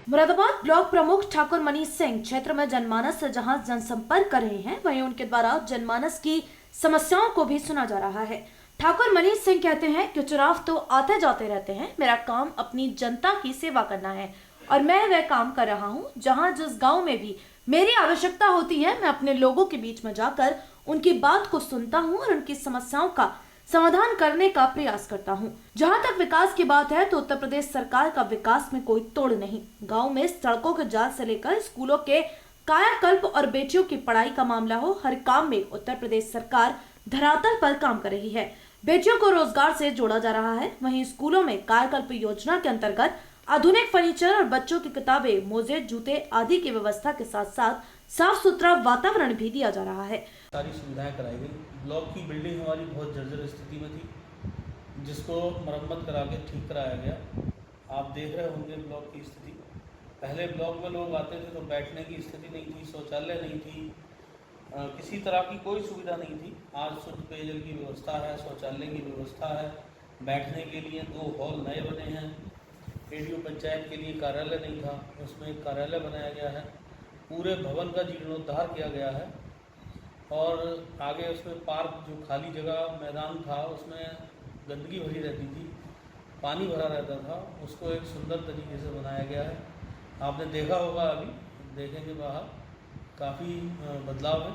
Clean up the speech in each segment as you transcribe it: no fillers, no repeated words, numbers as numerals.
Moradabad block प्रमुख ठाकुर मनीष सिंह क्षेत्र में जनमानस से जहां जनसंपर्क कर रहे हैं, वहीं उनके द्वारा जनमानस की समस्याओं को भी सुना जा रहा है। ठाकुर मनीष सिंह कहते हैं कि चुनाव तो आते जाते रहते हैं, मेरा काम अपनी जनता की सेवा करना है और मैं वह काम कर रहा हूं। जहां जिस गांव में भी मेरी आवश्यकता होती है, मैं अपने लोगों के बीच में जाकर उनकी बात को सुनता हूं और उनकी समस्याओं का समाधान करने का प्रयास करता हूं। जहां तक विकास की बात है तो उत्तर प्रदेश सरकार का विकास में कोई तोड़ नहीं। गांव में सड़कों के जाल से लेकर स्कूलों के कायाकल्प और बेटियों की पढ़ाई का मामला हो, हर काम में उत्तर प्रदेश सरकार धरातल पर काम कर रही है। बेटियों को रोजगार से जोड़ा जा रहा है। वहीं स्कूलों में कायाकल्प योजना के अंतर्गत आधुनिक फर्नीचर और बच्चों की किताबें, मोजे, जूते आदि की व्यवस्था के साथ साथ साफ सुथरा वातावरण भी दिया जा रहा है। सारी सुविधाएं कराई गई। ब्लॉक की बिल्डिंग हमारी बहुत जर्जर स्थिति में थी, जिसको मरम्मत करा के ठीक कराया गया। आप देख रहे होंगे ब्लॉक की स्थिति। पहले ब्लॉक में लोग आते थे तो बैठने की स्थिति नहीं थी, शौचालय नहीं थी, किसी तरह की कोई सुविधा नहीं थी। आज शुद्ध पेयजल की व्यवस्था है, शौचालय की व्यवस्था है, बैठने के लिए 2 हॉल नए बने हैं। एडीओ पंचायत के लिए कार्यालय नहीं था, उसमें एक कार्यालय बनाया गया है। पूरे भवन का जीर्णोद्धार किया गया है और आगे उसमें पार्क, जो खाली जगह मैदान था, उसमें गंदगी भरी रहती थी, पानी भरा रहता था, उसको एक सुंदर तरीके से बनाया गया है। आपने देखा होगा, अभी देखेंगे बाहर काफ़ी बदलाव है।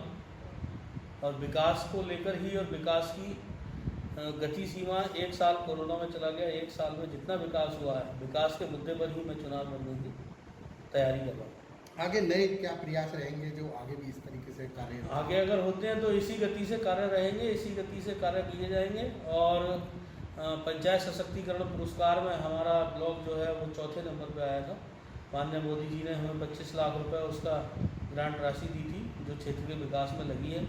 और विकास को लेकर ही, और विकास की गति सीमा 1 साल कोरोना में चला गया। 1 साल में जितना विकास हुआ है, विकास के मुद्दे पर ही मैं चुनाव लड़ने की तैयारी कर रहा हूँ। आगे नए क्या प्रयास रहेंगे जो आगे भी इस तरीके से कार्य आगे अगर होते हैं तो इसी गति से कार्य रहेंगे, इसी गति से कार्य किए जाएंगे। और पंचायत सशक्तिकरण पुरस्कार में हमारा ब्लॉक जो है वो 4थे नंबर पे आया था। माननीय मोदी जी ने हमें 25 लाख रुपए उसका ग्रांट राशि दी थी, जो क्षेत्र के विकास में लगी है।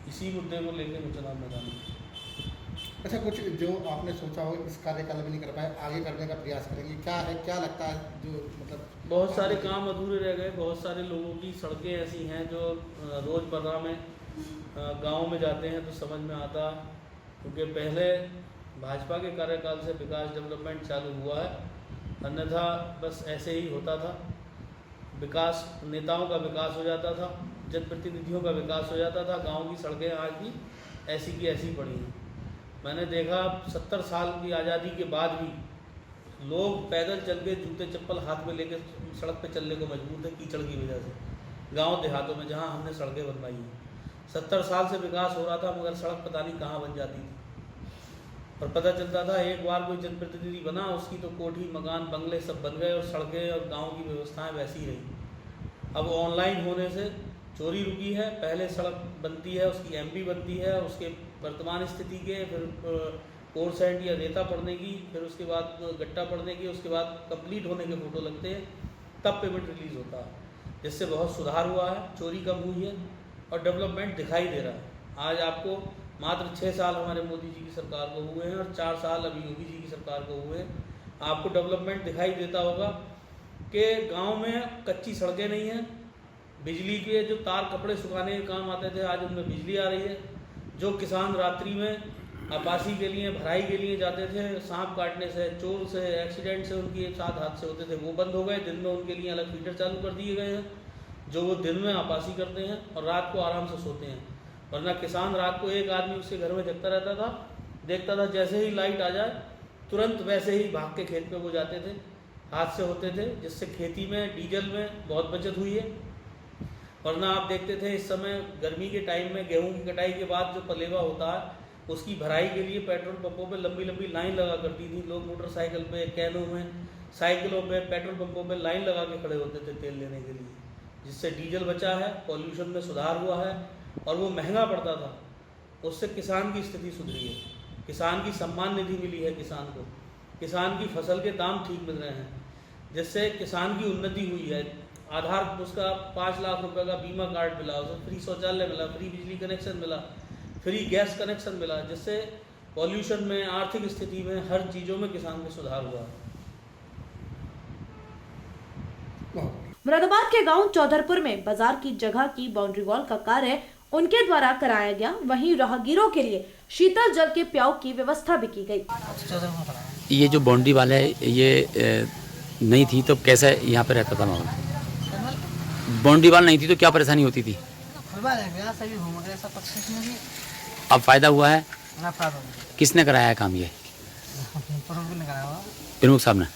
इसी मुद्दे को लेकर मैं चुनाव मैदान में। अच्छा, कुछ जो आपने सोचा हो इस कार्यकाल में नहीं कर पाए, आगे करने का प्रयास करेंगे, क्या है, क्या लगता है? जो मतलब बहुत सारे काम अधूरे रह गए। बहुत सारे लोगों की सड़कें ऐसी हैं जो रोज़मर्रा में गाँव में जाते हैं तो समझ में आता, क्योंकि पहले भाजपा के कार्यकाल से विकास डेवलपमेंट चालू हुआ है, अन्यथा बस ऐसे ही होता था। विकास, नेताओं का विकास हो जाता था, जनप्रतिनिधियों का विकास हो जाता था, गांव की सड़कें आज भी ऐसी की ऐसी पड़ी हैं। मैंने देखा 70 साल की आज़ादी के बाद भी लोग पैदल चल के, जूते चप्पल हाथ में लेकर सड़क पे चलने को मजबूर थे कीचड़ की वजह से। गांव देहातों में जहां हमने सड़कें बनवाई हैं, 70 साल से विकास हो रहा था, मगर सड़क पता नहीं कहाँ बन जाती थी। और पता चलता था एक बार कोई जनप्रतिनिधि बना, उसकी तो कोठी, मकान, बंगले सब बन गए और सड़कें और गाँव की व्यवस्थाएँ वैसी ही रही। अब ऑनलाइन होने से चोरी रुकी है। पहले सड़क बनती है, उसकी एमपी बनती है, उसके वर्तमान स्थिति के, फिर कोर सैंड या रेता पड़ने की, फिर उसके बाद गट्टा पड़ने की, उसके बाद कंप्लीट होने के फोटो लगते हैं, तब पेमेंट रिलीज़ होता है, जिससे बहुत सुधार हुआ है, चोरी कम हुई है और डेवलपमेंट दिखाई दे रहा है। आज आपको मात्र 6 साल हमारे मोदी जी की सरकार को हुए हैं और 4 साल अभी योगी जी की सरकार को हुए हैं। आपको डेवलपमेंट दिखाई देता होगा कि गाँव में कच्ची सड़कें नहीं हैं, बिजली के जो तार कपड़े सुखाने के काम आते थे, आज उनमें बिजली आ रही है। जो किसान रात्रि में आबासी के लिए, भराई के लिए जाते थे, सांप काटने से, चोर से, एक्सीडेंट से उनके साथ हादसे होते थे, वो बंद हो गए। दिन में उनके लिए अलग फीडर चालू कर दिए गए हैं, जो वो दिन में आबासी करते हैं और रात को आराम से सोते हैं। वरना किसान रात को एक आदमी उसके घर में जगता रहता था, देखता था जैसे ही लाइट आ जाए तुरंत वैसे ही भाग के खेत में वो जाते थे। हादसे होते थे, जिससे खेती में, डीजल में बहुत बचत हुई है। वरना आप देखते थे इस समय गर्मी के टाइम में गेहूं की कटाई के बाद जो पलेवा होता है, उसकी भराई के लिए पेट्रोल पंपों पे लंबी लंबी लाइन लगा करती थी। लोग मोटरसाइकिल पे, कैनों में, साइकिलों पे, पेट्रोल पंपों पे लाइन लगा के खड़े होते थे तेल लेने के लिए, जिससे डीजल बचा है, पॉल्यूशन में सुधार हुआ है और वो महंगा पड़ता था। उससे किसान की स्थिति सुधरी है, किसान की सम्मान निधि मिली है किसान को, किसान की फसल के दाम ठीक मिल रहे हैं, जिससे किसान की उन्नति हुई है। आधार उसका 5 लाख रुपए का बीमा कार्ड मिला, उसे फ्री शौचालय मिला, फ्री बिजली कनेक्शन मिला, फ्री गैस कनेक्शन मिला, जिससे पॉल्यूशन में, आर्थिक स्थिति में, हर चीज़ों में किसान में सुधार हुआ। मुरादाबाद के गांव चौधरपुर में बाजार की जगह की बाउंड्री वॉल का कार्य उनके द्वारा कराया गया। वहीं राहगीरों के लिए शीतल जल के प्याऊ की व्यवस्था भी की गई। ये जो बाउंड्री वाला है, ये नहीं थी तो कैसे यहाँ पे रहता था माहौल? बाउंड्री वाल नहीं थी तो क्या परेशानी होती थी? सभी घूम रहे सब पक्षी में भी अब फायदा हुआ है? नफा हो गया। किसने कराया है काम ये? प्रभु ने कराया हुआ। प्रमुख साहब ने।